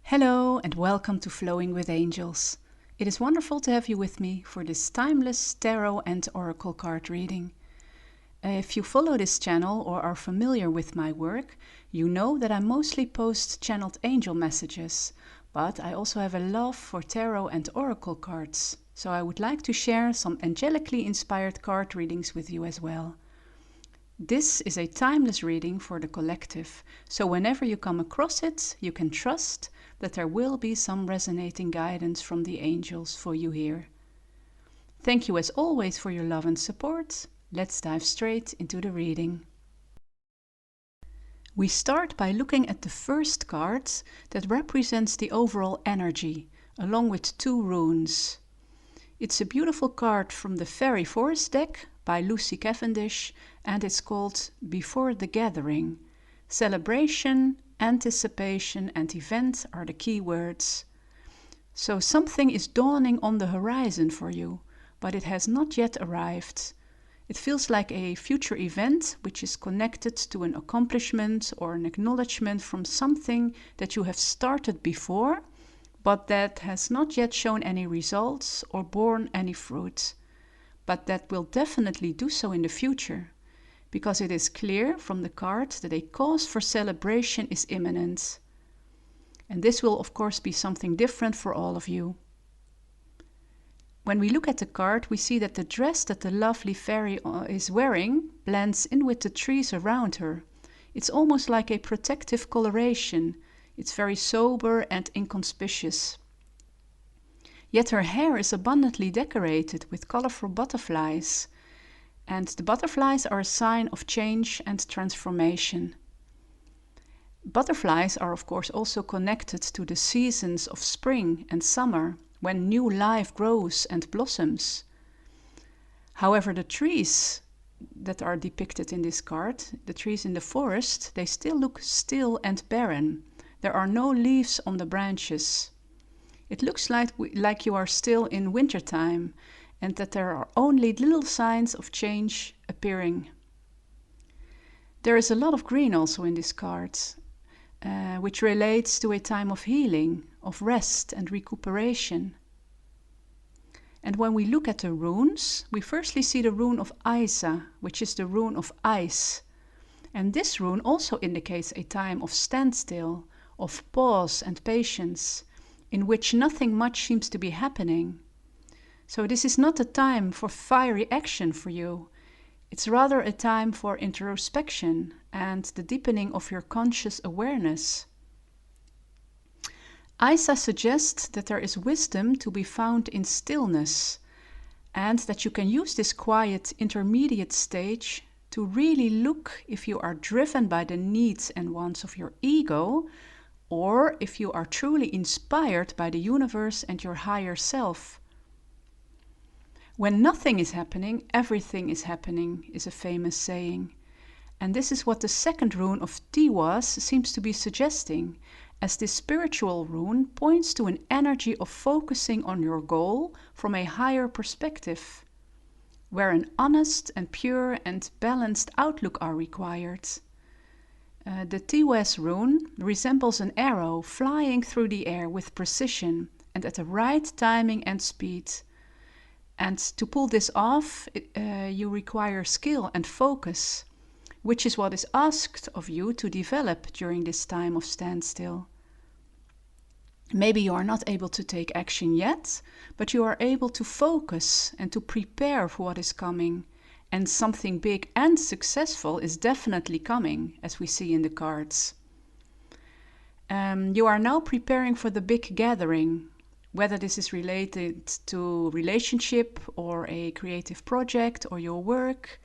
Hello and welcome to Flowing with Angels. It is wonderful to have you with me for this timeless tarot and oracle card reading. If you follow this channel or are familiar with my work, you know that I mostly post channeled angel messages, but I also have a love for tarot and oracle cards, so I would like to share some angelically inspired card readings with you as well. This is a timeless reading for the collective, so whenever you come across it, you can trust that there will be some resonating guidance from the angels for you here. Thank you as always for your love and support. Let's dive straight into the reading. We start by looking at the first card that represents the overall energy, along with 2 runes. It's a beautiful card from the Fairy Forest deck by Lucy Cavendish, and it's called Before the Gathering. Celebration, anticipation and event are the key words. So something is dawning on the horizon for you, but it has not yet arrived. It feels like a future event which is connected to an accomplishment or an acknowledgement from something that you have started before, but that has not yet shown any results or borne any fruit. But that will definitely do so in the future, because it is clear from the card that a cause for celebration is imminent. And this will of course be something different for all of you. When we look at the card, we see that the dress that the lovely fairy is wearing blends in with the trees around her. It's almost like a protective coloration. It's very sober and inconspicuous. Yet her hair is abundantly decorated with colorful butterflies, and the butterflies are a sign of change and transformation. Butterflies are of course also connected to the seasons of spring and summer, when new life grows and blossoms. However, the trees that are depicted in this card, the trees in the forest, they still look still and barren. There are no leaves on the branches. It looks like you are still in wintertime, and that there are only little signs of change appearing. There is a lot of green also in this card, which relates to a time of healing, of rest and recuperation. And when we look at the runes, we firstly see the rune of Isa, which is the rune of ice. And this rune also indicates a time of standstill, of pause and patience, in which nothing much seems to be happening. So this is not a time for fiery action for you. It's rather a time for introspection and the deepening of your conscious awareness. Isa suggests that there is wisdom to be found in stillness, and that you can use this quiet intermediate stage to really look if you are driven by the needs and wants of your ego, or if you are truly inspired by the universe and your higher self. When nothing is happening, everything is happening, is a famous saying. And this is what the second rune of Tiwas seems to be suggesting, as this spiritual rune points to an energy of focusing on your goal from a higher perspective, where an honest and pure and balanced outlook are required. The Tiwas rune resembles an arrow flying through the air with precision and at the right timing and speed. And to pull this off, you require skill and focus, which is what is asked of you to develop during this time of standstill. Maybe you are not able to take action yet, but you are able to focus and to prepare for what is coming. And something big and successful is definitely coming, as we see in the cards. You are now preparing for the big gathering, whether this is related to relationship or a creative project or your work.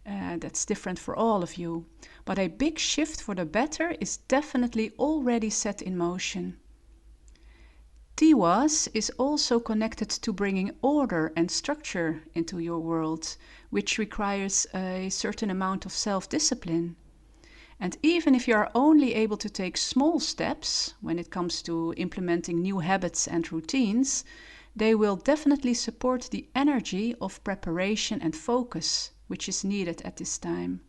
That's different for all of you. But a big shift for the better is definitely already set in motion. Tiwas is also connected to bringing order and structure into your world, which requires a certain amount of self-discipline. And even if you are only able to take small steps when it comes to implementing new habits and routines, they will definitely support the energy of preparation and focus, which is needed at this time.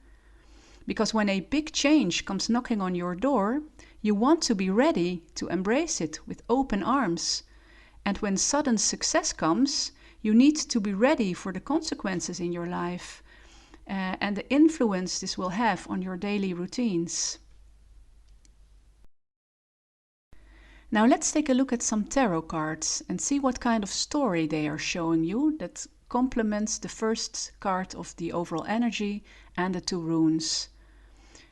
Because when a big change comes knocking on your door, you want to be ready to embrace it with open arms. And when sudden success comes, you need to be ready for the consequences in your life and the influence this will have on your daily routines. Now let's take a look at some tarot cards and see what kind of story they are showing you that complements the first card of the overall energy and the 2 runes.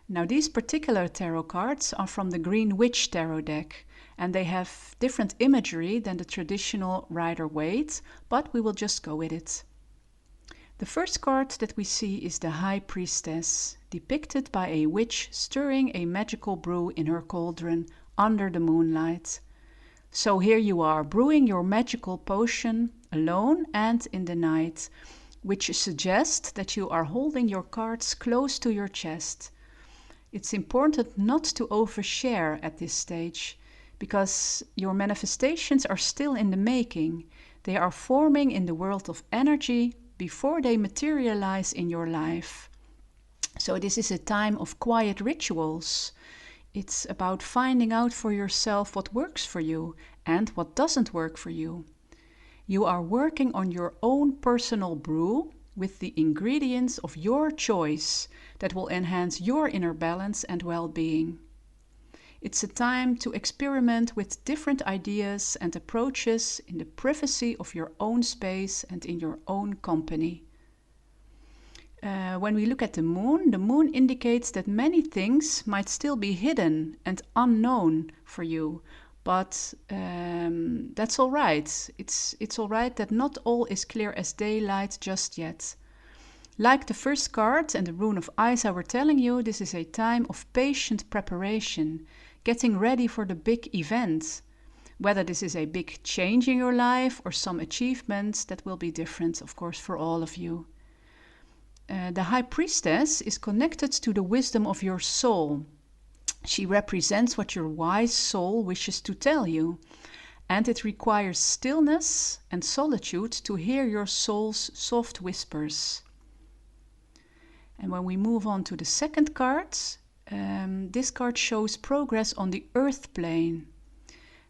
Now these particular tarot cards are from the Green Witch tarot deck, and they have different imagery than the traditional Rider-Waite, but we will just go with it. The first card that we see is the High Priestess, depicted by a witch stirring a magical brew in her cauldron under the moonlight. So here you are, brewing your magical potion alone and in the night, which suggests that you are holding your cards close to your chest. It's important not to overshare at this stage, because your manifestations are still in the making. They are forming in the world of energy before they materialize in your life. So this is a time of quiet rituals. It's about finding out for yourself what works for you and what doesn't work for you. You are working on your own personal brew with the ingredients of your choice that will enhance your inner balance and well-being. It's a time to experiment with different ideas and approaches in the privacy of your own space and in your own company. When we look at the moon indicates that many things might still be hidden and unknown for you, but that's all right. It's all right that not all is clear as daylight just yet. Like the first card and the rune of Isa were telling you, this is a time of patient preparation, getting ready for the big event. Whether this is a big change in your life or some achievements, that will be different, of course, for all of you. The High Priestess is connected to the wisdom of your soul. She represents what your wise soul wishes to tell you, and it requires stillness and solitude to hear your soul's soft whispers. And when we move on to the second card, this card shows progress on the earth plane.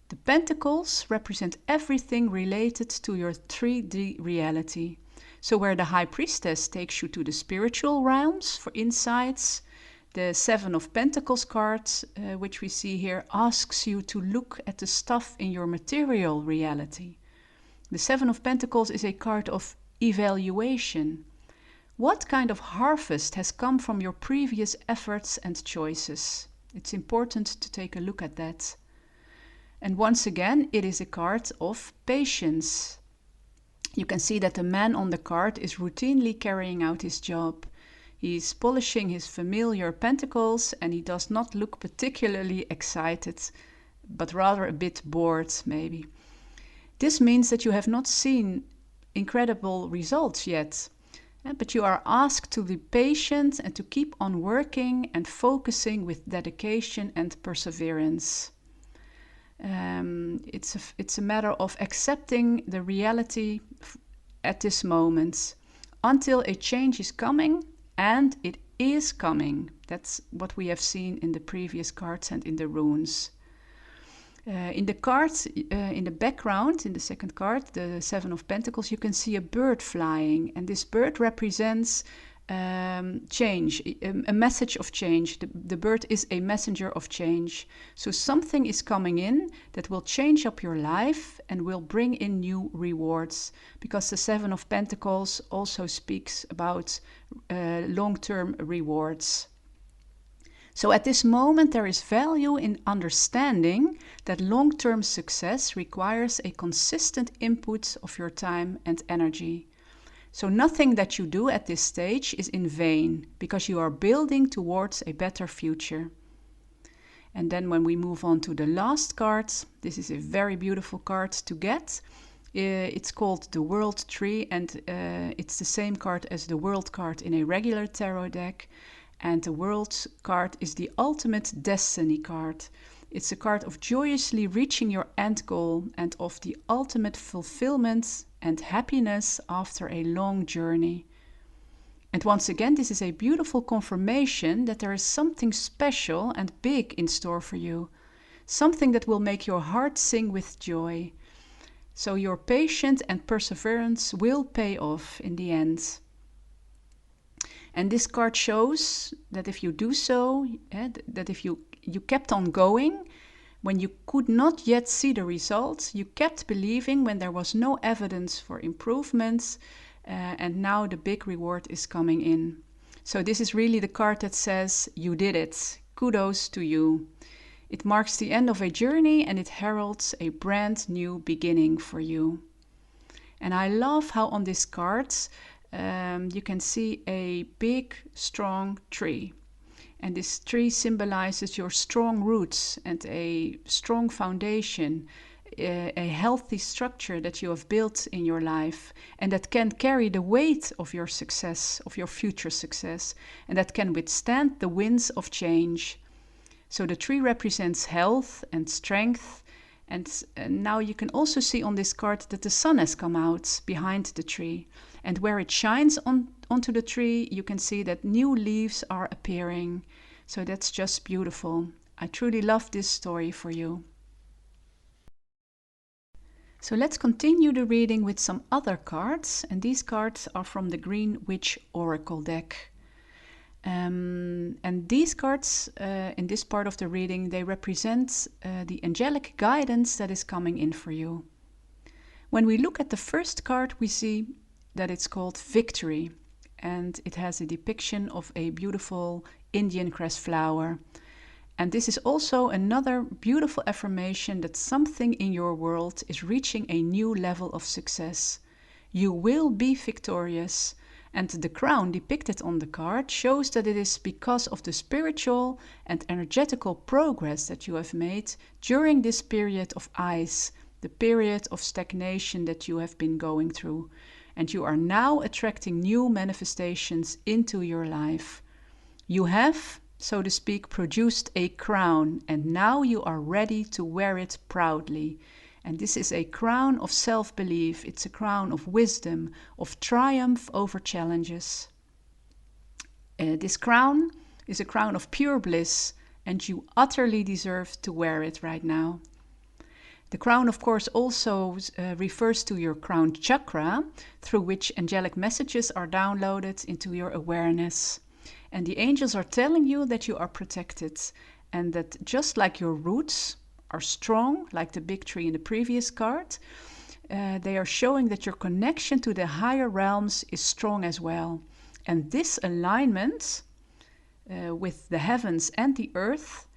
The pentacles represent everything related to your 3D reality. So where the High Priestess takes you to the spiritual realms for insights, the Seven of Pentacles card, which we see here, asks you to look at the stuff in your material reality. The Seven of Pentacles is a card of evaluation. What kind of harvest has come from your previous efforts and choices? It's important to take a look at that. And once again, it is a card of patience. You can see that the man on the card is routinely carrying out his job. He's polishing his familiar pentacles and he does not look particularly excited, but rather a bit bored maybe. This means that you have not seen incredible results yet, but you are asked to be patient and to keep on working and focusing with dedication and perseverance. It's a matter of accepting the reality at this moment until a change is coming, and it is coming. That's what we have seen in the previous cards and in the runes. In the cards, in the background, in the second card, the Seven of Pentacles, you can see a bird flying, and this bird represents change, a message of change. The bird is a messenger of change. So something is coming in that will change up your life and will bring in new rewards, because the Seven of Pentacles also speaks about long-term rewards. So at this moment there is value in understanding that long-term success requires a consistent input of your time and energy. So nothing that you do at this stage is in vain, because you are building towards a better future. And then when we move on to the last card, this is a very beautiful card to get. It's called the World Tree, and it's the same card as the World card in a regular tarot deck. And the World card is the ultimate destiny card. It's a card of joyously reaching your end goal and of the ultimate fulfillment and happiness after a long journey. And once again, this is a beautiful confirmation that there is something special and big in store for you. Something that will make your heart sing with joy. So your patience and perseverance will pay off in the end. And this card shows that if you do so, that if you kept on going, when you could not yet see the results, you kept believing when there was no evidence for improvements, and now the big reward is coming in. So this is really the card that says, you did it. Kudos to you. It marks the end of a journey and it heralds a brand new beginning for you. And I love how on this card you can see a big, strong tree. And this tree symbolizes your strong roots and a strong foundation, a healthy structure that you have built in your life and that can carry the weight of your success, of your future success, and that can withstand the winds of change. So the tree represents health and strength. And now you can also see on this card that the sun has come out behind the tree. And where it shines onto the tree, you can see that new leaves are appearing. So that's just beautiful. I truly love this story for you. So let's continue the reading with some other cards. And these cards are from the Green Witch Oracle deck. And these cards, in this part of the reading, they represent the angelic guidance that is coming in for you. When we look at the first card, we see that it's called Victory, and it has a depiction of a beautiful Indian cress flower. And this is also another beautiful affirmation that something in your world is reaching a new level of success. You will be victorious. And the crown depicted on the card shows that it is because of the spiritual and energetical progress that you have made during this period of ice, the period of stagnation that you have been going through. And you are now attracting new manifestations into your life. You have, so to speak, produced a crown, and now you are ready to wear it proudly. And this is a crown of self-belief. It's a crown of wisdom, of triumph over challenges. This crown is a crown of pure bliss, and you utterly deserve to wear it right now. The crown, of course, also refers to your crown chakra, through which angelic messages are downloaded into your awareness. And the angels are telling you that you are protected, and that just like your roots are strong, like the big tree in the previous card, they are showing that your connection to the higher realms is strong as well. And this alignment with the heavens and the earth,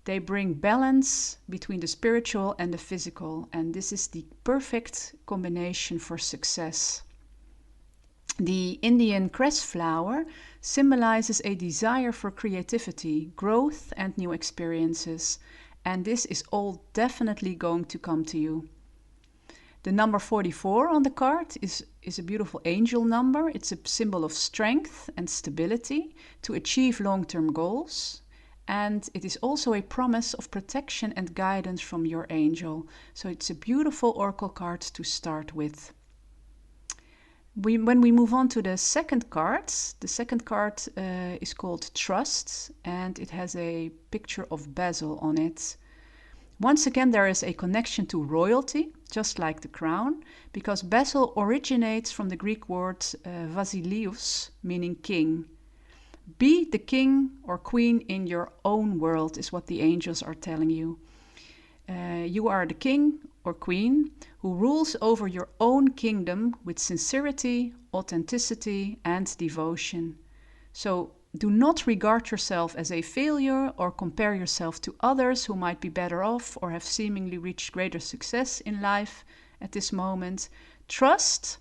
they bring balance between the spiritual and the physical. And this is the perfect combination for success. The Indian cress flower symbolizes a desire for creativity, growth, and new experiences. And this is all definitely going to come to you. The number 44 on the card is a beautiful angel number. It's a symbol of strength and stability to achieve long-term goals. And it is also a promise of protection and guidance from your angel. So it's a beautiful oracle card to start with. When we move on to the second card is called Trust, and it has a picture of basil on it. Once again, there is a connection to royalty, just like the crown, because basil originates from the Greek word vasilios, meaning king. Be the king or queen in your own world, is what the angels are telling you. You are the king or queen who rules over your own kingdom with sincerity, authenticity, and devotion. So do not regard yourself as a failure or compare yourself to others who might be better off or have seemingly reached greater success in life at this moment. Trust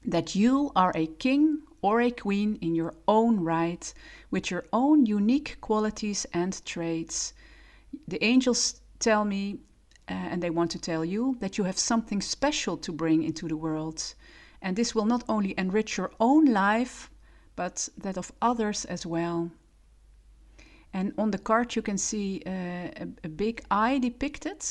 that you are a king or a queen in your own right, with your own unique qualities and traits. The angels tell me, and they want to tell you, that you have something special to bring into the world. And this will not only enrich your own life, but that of others as well. And on the card you can see a big eye depicted.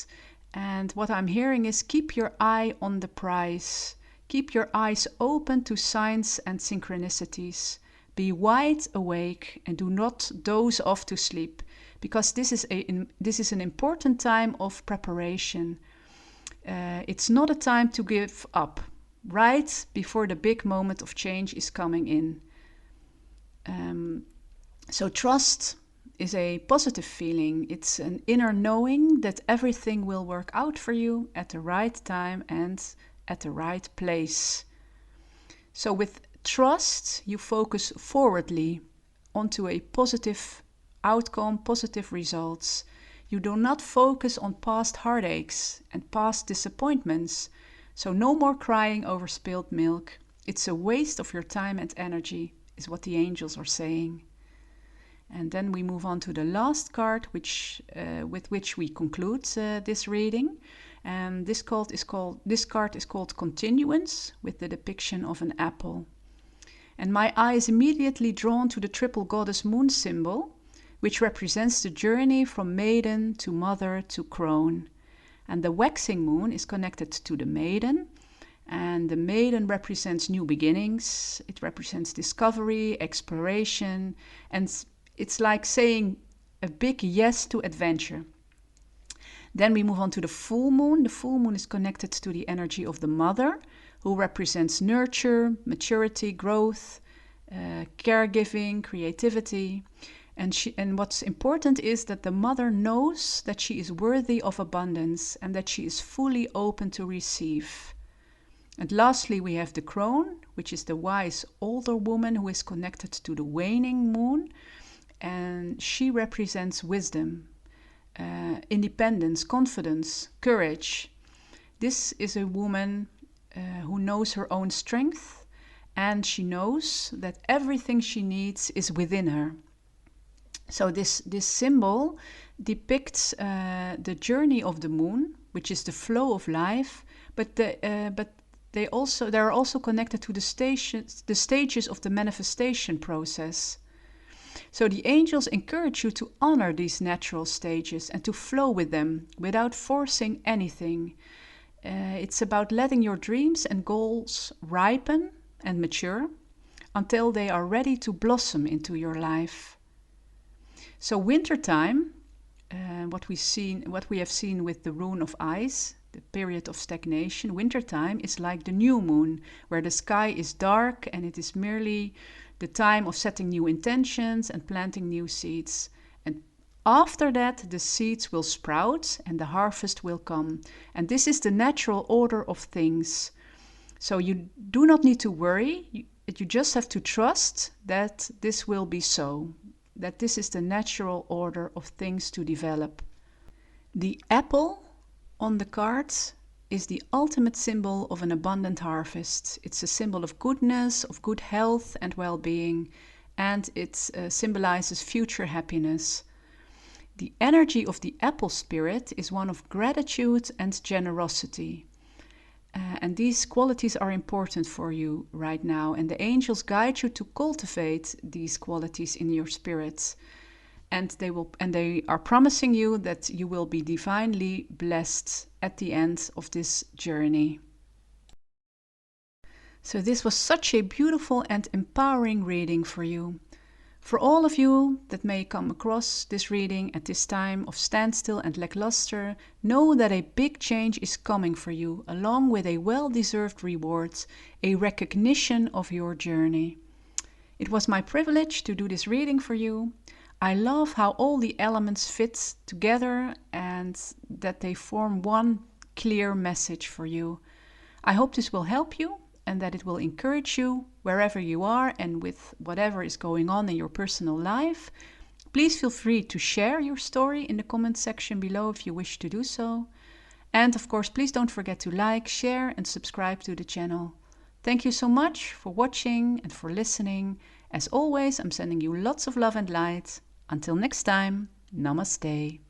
And what I'm hearing is keep your eye on the prize. Keep your eyes open to signs and synchronicities. Be wide awake and do not doze off to sleep, because this is an important time of preparation. It's not a time to give up, right before the big moment of change is coming in. So trust is a positive feeling. It's an inner knowing that everything will work out for you at the right time and at the right place. So with trust, you focus forwardly onto a positive outcome, positive results. You do not focus on past heartaches and past disappointments. So no more crying over spilled milk. It's a waste of your time and energy, is what the angels are saying. And then we move on to the last card, with which we conclude this reading. And this card is called Continuance, with the depiction of an apple. And my eye is immediately drawn to the triple goddess moon symbol, which represents the journey from maiden to mother to crone. And the waxing moon is connected to the maiden, and the maiden represents new beginnings. It represents discovery, exploration, and it's like saying a big yes to adventure. Then we move on to the full moon. The full moon is connected to the energy of the mother, who represents nurture, maturity, growth, caregiving, creativity. And what's important is that the mother knows that she is worthy of abundance and that she is fully open to receive. And lastly, we have the crone, which is the wise older woman who is connected to the waning moon. And she represents wisdom, independence, confidence, courage. This is a woman who knows her own strength, and she knows that everything she needs is within her. So this symbol depicts the journey of the moon, which is the flow of life, but they're also connected to the stages of the manifestation process. So the angels encourage you to honor these natural stages and to flow with them without forcing anything. It's about letting your dreams and goals ripen and mature until they are ready to blossom into your life. So wintertime, what we have seen with the rune of ice, the period of stagnation, wintertime is like the new moon, where the sky is dark and it is merely the time of setting new intentions and planting new seeds. And after that, the seeds will sprout and the harvest will come. And this is the natural order of things. So you do not need to worry. You just have to trust that this will be so, that this is the natural order of things to develop. The apple on the cards is the ultimate symbol of an abundant harvest. It's a symbol of goodness, of good health and well-being, and it symbolizes future happiness. The energy of the apple spirit is one of gratitude and generosity. And these qualities are important for you right now, and the angels guide you to cultivate these qualities in your spirit. And they are promising you that you will be divinely blessed at the end of this journey. So this was such a beautiful and empowering reading for you. For all of you that may come across this reading at this time of standstill and lackluster, know that a big change is coming for you, along with a well-deserved reward, a recognition of your journey. It was my privilege to do this reading for you. I love how all the elements fit together and that they form one clear message for you. I hope this will help you and that it will encourage you wherever you are and with whatever is going on in your personal life. Please feel free to share your story in the comment section below if you wish to do so. And of course, please don't forget to like, share and subscribe to the channel. Thank you so much for watching and for listening. As always, I'm sending you lots of love and light. Until next time, namaste.